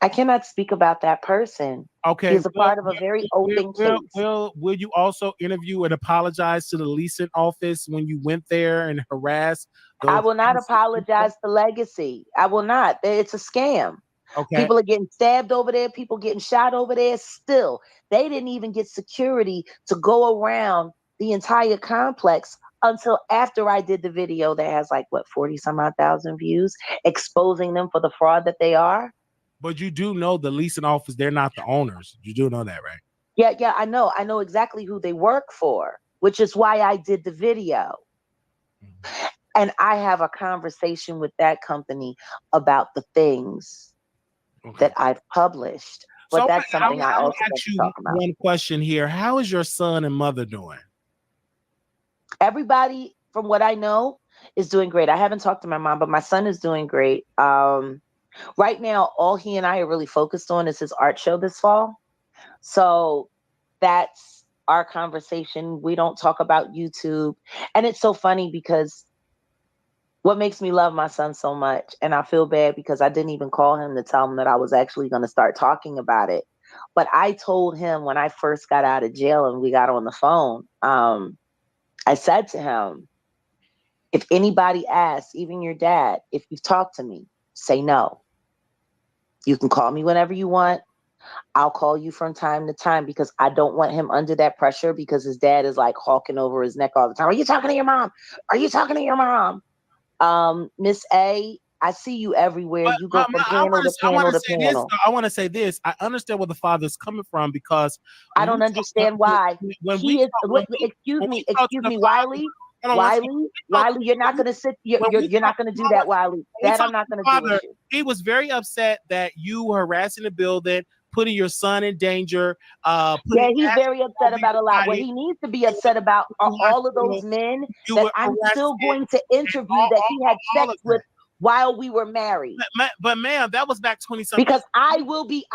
I cannot speak about that person. Okay, he's a part of a very open case. Will you also interview and apologize to the leasing office when you went there and harassed? I will not apologize to Legacy. I will not. It's a scam. Okay. People are getting stabbed over there. People getting shot over there. Still, they didn't even get security to go around the entire complex until after I did the video that has like, what, 40 some odd thousand views, exposing them for the fraud that they are. But you do know the leasing office, they're not the owners. You do know that, right? Yeah, I know. I know exactly who they work for, which is why I did the video. Mm-hmm. And I have a conversation with that company about the things that I've published. But so that's something I also ask you talk about. One question here. How is your son and mother doing? Everybody, from what I know, is doing great. I haven't talked to my mom, but my son is doing great. Right now, all he and I are really focused on is his art show this fall. So that's our conversation. We don't talk about YouTube. And it's so funny because what makes me love my son so much, and I feel bad because I didn't even call him to tell him that I was actually going to start talking about it. But I told him when I first got out of jail and we got on the phone, I said to him, if anybody asks, even your dad, if you've talked to me, say no. You can call me whenever you want. I'll call you from time to time because I don't want him under that pressure because his dad is like hawking over his neck all the time. Are you talking to your mom? Are you talking to your mom? Miss A, I see you everywhere. But, you go from panel to panel to panel. I want to say this. I understand where the father's coming from because I don't understand why. Excuse me, Wiley. Wiley, you're not going to sit. You're not going to do that, Wiley. That I'm not going to do with you. He was very upset that you were harassing the building, putting your son in danger. He's very upset about a lot. What he needs to be upset about are all of those men that I'm still going to interview that he had sex with while we were married. But ma'am, that was back 20-something. Because I will be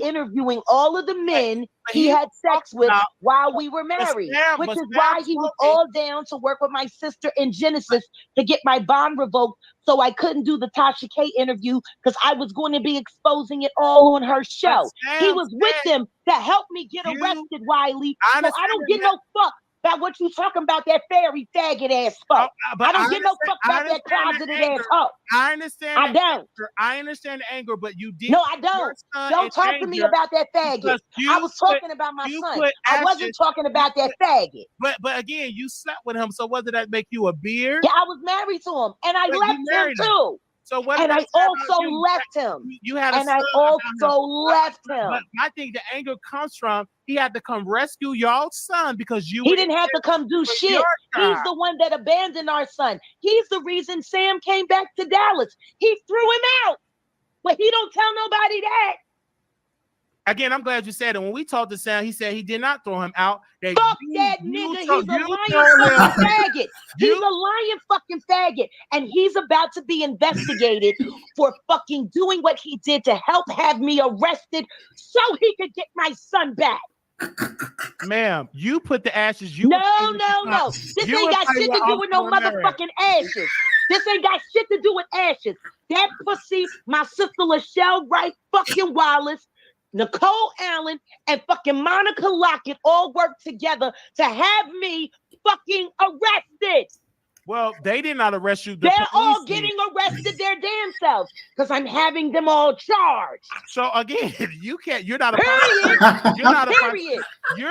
interviewing all of the men he had sex with while we were married, which is why he was all down to work with my sister in Genesis to get my bond revoked. So I couldn't do the Tasha K interview because I was going to be exposing it all on her show. He was with them to help me get arrested, Wiley. So I don't get no fuck about what you talking about, that fairy faggot ass fuck. I don't give no fuck about that closeted ass hoe. I understand. I don't. I understand the anger, but you did. No, I don't. Don't talk to me about that faggot. I was talking about my son. I wasn't talking about that faggot. But again, you slept with him, so whether that make you a beard? Yeah, I was married to him, and I left him too. So what? And I also left him. You had and I also left him. But I think the anger comes from he had to come rescue y'all's son because you. He didn't have to come do shit. He's the one that abandoned our son. He's the reason Sam came back to Dallas. He threw him out, but he don't tell nobody that. Again, I'm glad you said it. When we talked to Sam, he said he did not throw him out. Fuck that nigga. He's a lying fucking faggot. He's a lying fucking faggot. And he's about to be investigated for fucking doing what he did to help have me arrested so he could get my son back. Ma'am, you put the ashes. No. This ain't got shit to do with no motherfucking ashes. This ain't got shit to do with ashes. That pussy, my sister Lachelle Wright fucking Wallace, Nicole Allen, and fucking Monica Lockett all work together to have me fucking arrested. Well, they did not arrest you. They're all getting arrested their damn selves because I'm having them all charged. So again, you're not a period. You're not period.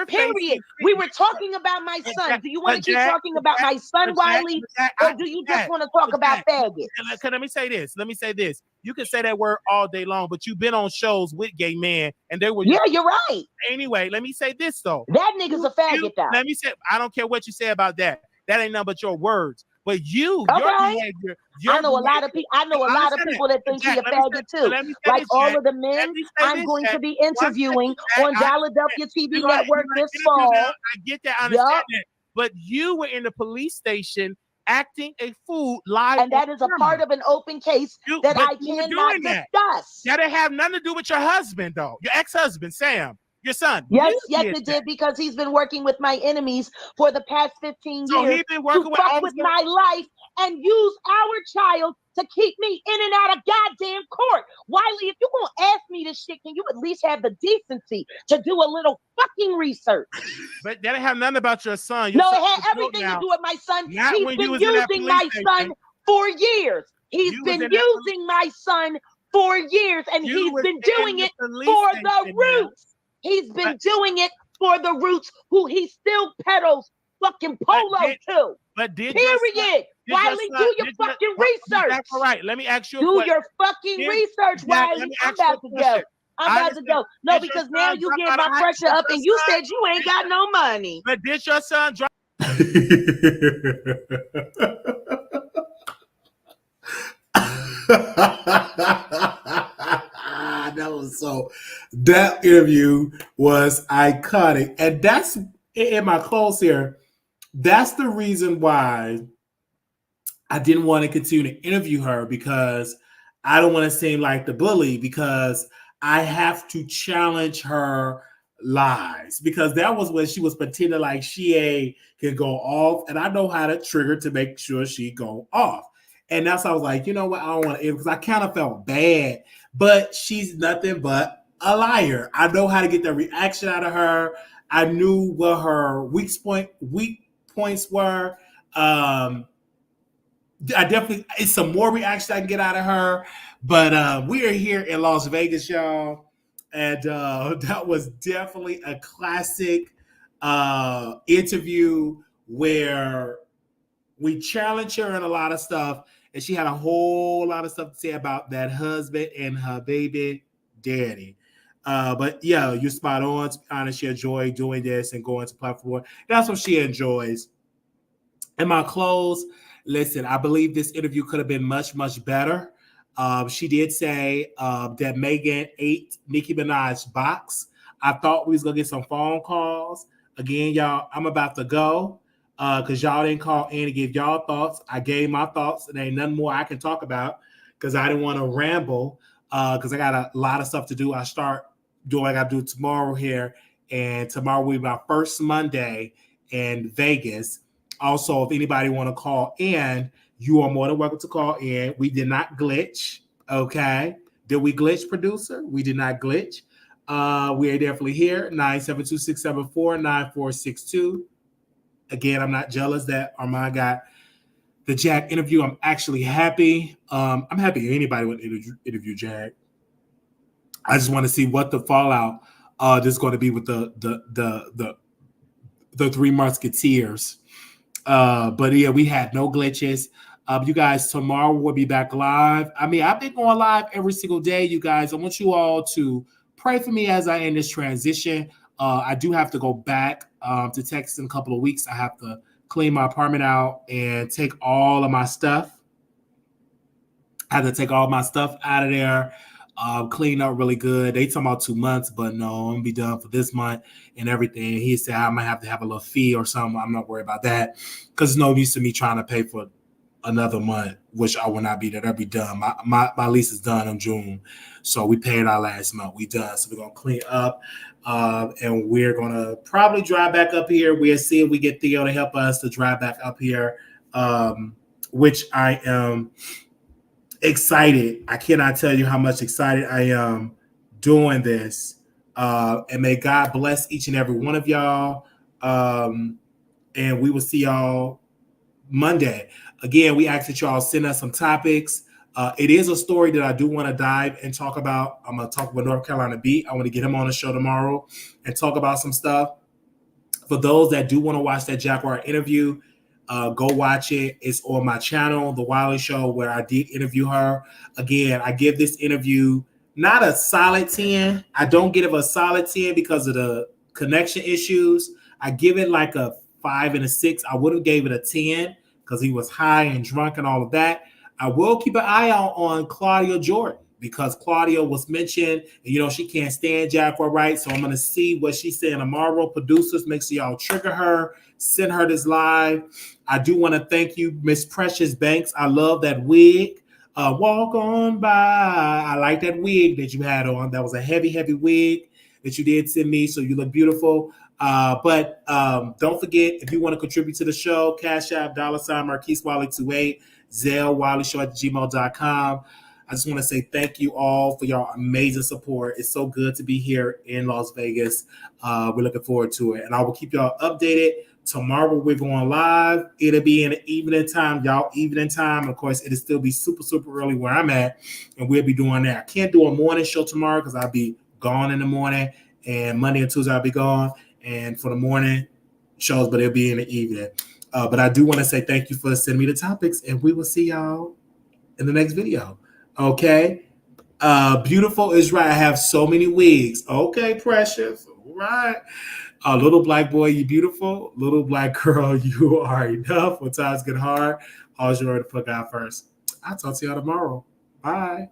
Period. We were talking about my son. Do you want to keep talking about my son, Wiley? Or do you just want to talk about faggots? Let me say this. You can say that word all day long, but you've been on shows with gay men and they were. Yeah, you're right. Anyway, let me say this though. That nigga's a faggot though. Let me say, I don't care what you say about that. That ain't nothing but your words. But your behavior. I know a lot of people that think he's a faggot too. Like all of the men I'm going to be interviewing on Philadelphia TV Network this fall. I get that. I understand that. But you were in the police station acting a fool live. And that is a part of an open case that I cannot discuss. That didn't have nothing to do with your husband, though. Your ex-husband, Sam, your son. Yes, it did, because he's been working with my enemies for the past 15 so years he been working to fuck with my life and use our child to keep me in and out of goddamn court. Wiley, if you're going to ask me this shit, can you at least have the decency to do a little fucking research? But that didn't have nothing about your son. No, it had everything to do with my son. He's been using my son for years. He's been using my son for years, and he's been doing it for the Roots. He's been doing it for the Roots, who he still peddles fucking polo to. But did period. Wiley, do your fucking research. All right, let me ask you. Do your fucking research, Wiley. I'm about to go. I'm about to go. No, because now you get my pressure up, and you said you ain't got no money. But did your son drop? That interview was iconic, and that's in my close here. That's the reason why I didn't want to continue to interview her, because I don't want to seem like the bully, because I have to challenge her lies, because that was when she was pretending like she could go off, and I know how to trigger to make sure she go off. And that's why I was like, you know what, I don't want to, because I kind of felt bad, but she's nothing but a liar. I know how to get the reaction out of her. I knew what her weak points were. I definitely, it's some more reaction I can get out of her, but we are here in Las Vegas, y'all, and that was definitely a classic interview where we challenged her in a lot of stuff, and she had a whole lot of stuff to say about that husband and her baby daddy. But yeah, you're spot on. To be honest, she enjoyed doing this and going to platform. That's what she enjoys. In my close, listen, I believe this interview could have been much, much better. She did say that Megan ate Nicki Minaj's box. I thought we was going to get some phone calls. Again, y'all, I'm about to go because y'all didn't call in to give y'all thoughts. I gave my thoughts, and there ain't nothing more I can talk about because I didn't want to ramble because I got a lot of stuff to do. I start doing what I got to do tomorrow here, and tomorrow will be my first Monday in Vegas. Also, if anybody want to call in, you are more than welcome to call in. We did not glitch, okay? Did we glitch, producer? We did not glitch. We are definitely here, 972-674-9462. Again, I'm not jealous that Armon got the Jag interview. I'm actually happy. I'm happy anybody would interview Jag. I just want to see what the fallout is going to be with the Three Musketeers. But yeah, we had no glitches. You guys, tomorrow we'll be back live. I mean, I've been going live every single day, you guys. I want you all to pray for me as I end this transition. I do have to go back to Texas in a couple of weeks. I have to clean my apartment out and take all of my stuff. I have to take all my stuff out of there. Clean up really good. They talking about 2 months, but no, I'm gonna be done for this month and everything. He said I might have to have a little fee or something. I'm not worried about that because there's no use to me trying to pay for another month, which I will not be there. That'll be done. My lease is done in June, so we paid our last month. We done, so we're gonna clean up, and we're gonna probably drive back up here. We'll see if we get Theo to help us to drive back up here, which I am excited. I cannot tell you how much excited I am doing this. And may God bless each and every one of y'all. And we will see y'all Monday. Again, we ask that y'all send us some topics. It is a story that I do want to dive and talk about. I'm going to talk about North Carolina Beat. I want to get him on the show tomorrow and talk about some stuff. For those that do want to watch that Jaguar interview, go watch it. It's on my channel, The Wiley Show, where I did interview her. Again, I give this interview not a solid 10. I don't give it a solid 10 because of the connection issues. I give it like a 5 and a 6. I would have gave it a 10 because he was high and drunk and all of that. I will keep an eye out on Claudia Jordan because Claudia was mentioned. And, she can't stand Jaguar Wright. So I'm going to see what she's saying tomorrow. Producers, make sure y'all trigger her. Send her this live. I do want to thank you, Miss Precious Banks. I love that wig. Walk on by. I like that wig that you had on. That was a heavy, heavy wig that you did send me. So you look beautiful. But don't forget, if you want to contribute to the show, Cash App, $ Marquise Wiley 28, Zelle WileyShow@gmail.com. I just want to say thank you all for your amazing support. It's so good to be here in Las Vegas. We're looking forward to it. And I will keep y'all updated. Tomorrow we're going live. It'll be in the evening time, y'all. Evening time. Of course, it'll still be super, super early where I'm at, and we'll be doing that. I can't do a morning show tomorrow because I'll be gone in the morning, and Monday and Tuesday I'll be gone. And for the morning shows, but it'll be in the evening. But I do want to say thank you for sending me the topics, and we will see y'all in the next video. Okay. Beautiful is right. I have so many wigs. Okay, Precious. All right. Little black boy, you beautiful. Little black girl, you are enough. When times get hard, always remember to put God first. I'll talk to y'all tomorrow. Bye.